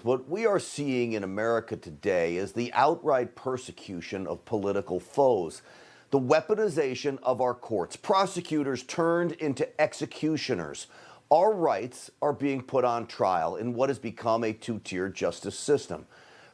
What we are seeing in America today is the outright persecution of political foes, the weaponization of our courts, prosecutors turned into executioners. Our rights are being put on trial in what has become a two-tier justice system.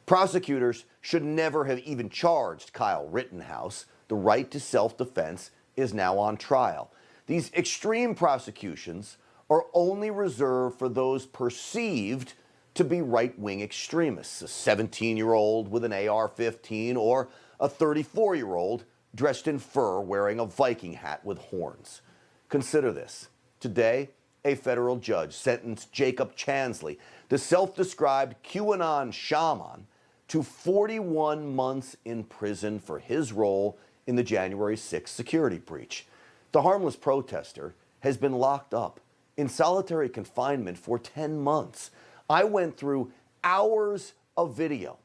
Prosecutors should never have even charged Kyle Rittenhouse. The right to self-defense is now on trial. These extreme prosecutions are only reserved for those perceived to be right-wing extremists, a 17-year-old with an AR-15 or a 34-year-old dressed in fur wearing a Viking hat with horns. Consider this. Today, a federal judge sentenced Jacob Chansley, the self-described QAnon Shaman, to 41 months in prison for his role in the January 6th security breach. The harmless protester has been locked up in solitary confinement for 10 months. I went through hours of video,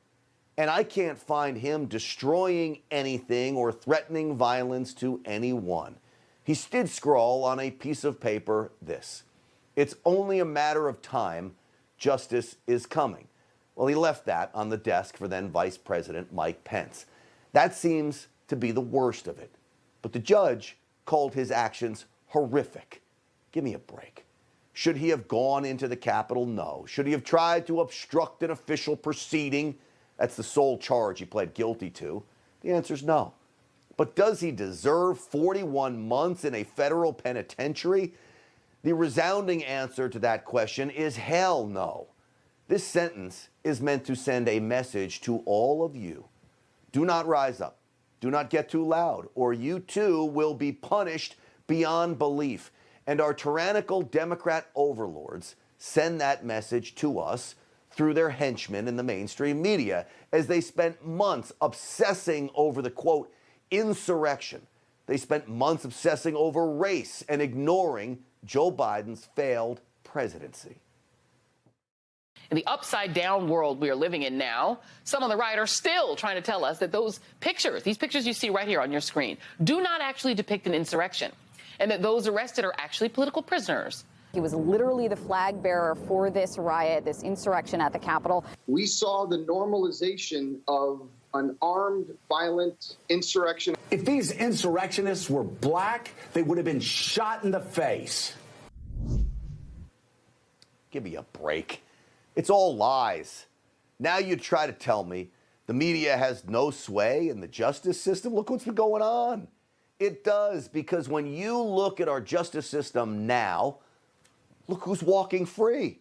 and I can't find him destroying anything or threatening violence to anyone. He did scrawl on a piece of paper this: "It's only a matter of time. Justice is coming." Well, he left that on the desk for then Vice President Mike Pence. That seems to be the worst of it. But the judge called his actions horrific. Give me a break. Should he have gone into the Capitol? No. Should he have tried to obstruct an official proceeding? That's the sole charge he pled guilty to. The answer is no. But does he deserve 41 months in a federal penitentiary? The resounding answer to that question is hell no. This sentence is meant to send a message to all of you. Do not rise up. Do not get too loud, or you too will be punished beyond belief. And our tyrannical Democrat overlords send that message to us through their henchmen in the mainstream media, as they spent months obsessing over the, quote, insurrection. They spent months obsessing over race and ignoring Joe Biden's failed presidency. In the upside-down world we are living in now, some on the right are still trying to tell us that those pictures, these pictures you see right here on your screen, do not actually depict an insurrection, and that those arrested are actually political prisoners. He was literally the flag bearer for this riot, this insurrection at the Capitol. We saw the normalization of an armed, violent insurrection. If these insurrectionists were black, they would have been shot in the face. Give me a break. It's all lies. Now you try to tell me the media has no sway in the justice system? Look what's been going on. It does, because when you look at our justice system now, look who's walking free.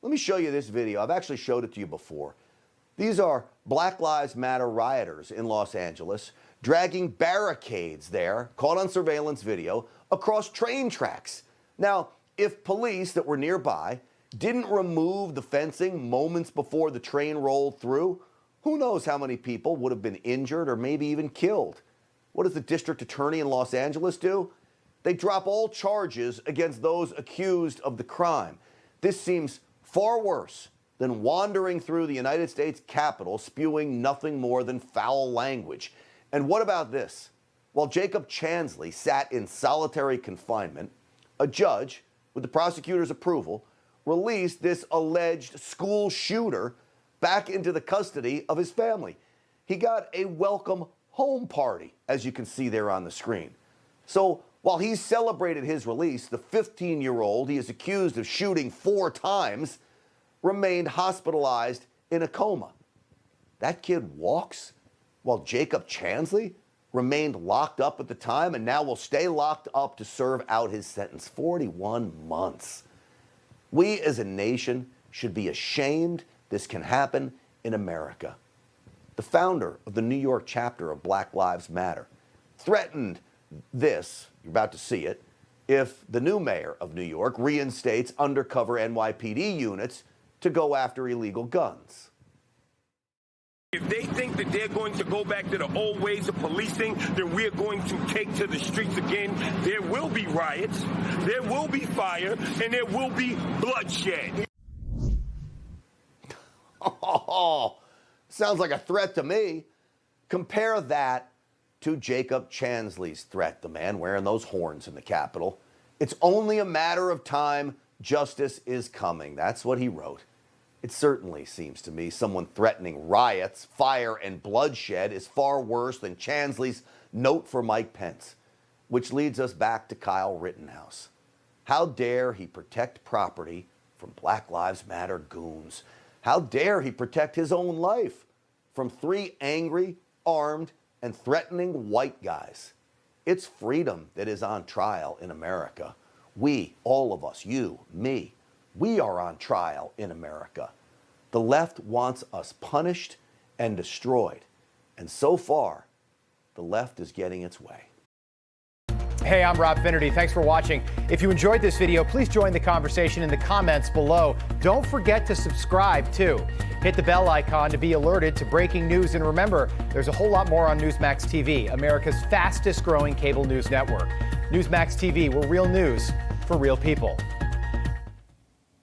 Let me show you this video. I've actually showed it to you before. These are Black Lives Matter rioters in Los Angeles dragging barricades there, caught on surveillance video, across train tracks. Now, if police that were nearby didn't remove the fencing moments before the train rolled through, who knows how many people would have been injured or maybe even killed. What does the district attorney in Los Angeles do? They drop all charges against those accused of the crime. This seems far worse than wandering through the United States Capitol spewing nothing more than foul language. And what about this? While Jacob Chansley sat in solitary confinement, a judge, with the prosecutor's approval, released this alleged school shooter back into the custody of his family. He got a welcome home party, as you can see there on the screen. So while he celebrated his release, the 15-year-old he is accused of shooting 4 times remained hospitalized in a coma. That kid walks while Jacob Chansley remained locked up at the time and now will stay locked up to serve out his sentence. 41 months. We as a nation should be ashamed this can happen in America. The founder of the New York chapter of Black Lives Matter threatened this, you're about to see it, if the new mayor of New York reinstates undercover NYPD units to go after illegal guns. If they think that they're going to go back to the old ways of policing, then we're going to take to the streets again. There will be riots, there will be fire, and there will be bloodshed. Oh, sounds like a threat to me. Compare that to Jacob Chansley's threat, the man wearing those horns in the Capitol. It's only a matter of time. Justice is coming. That's what he wrote. It certainly seems to me someone threatening riots, fire, and bloodshed is far worse than Chansley's note for Mike Pence, which leads us back to Kyle Rittenhouse. How dare he protect property from Black Lives Matter goons? How dare he protect his own life from 3 angry, armed, and threatening white guys? It's freedom that is on trial in America. We, all of us, you, me, we are on trial in America. The left wants us punished and destroyed. And so far, the left is getting its way. Hey, I'm Rob Finnerty. Thanks for watching. If you enjoyed this video, please join the conversation in the comments below. Don't forget to subscribe, too. Hit the bell icon to be alerted to breaking news. And remember, there's a whole lot more on Newsmax TV, America's fastest growing cable news network. Newsmax TV, where real news for real people.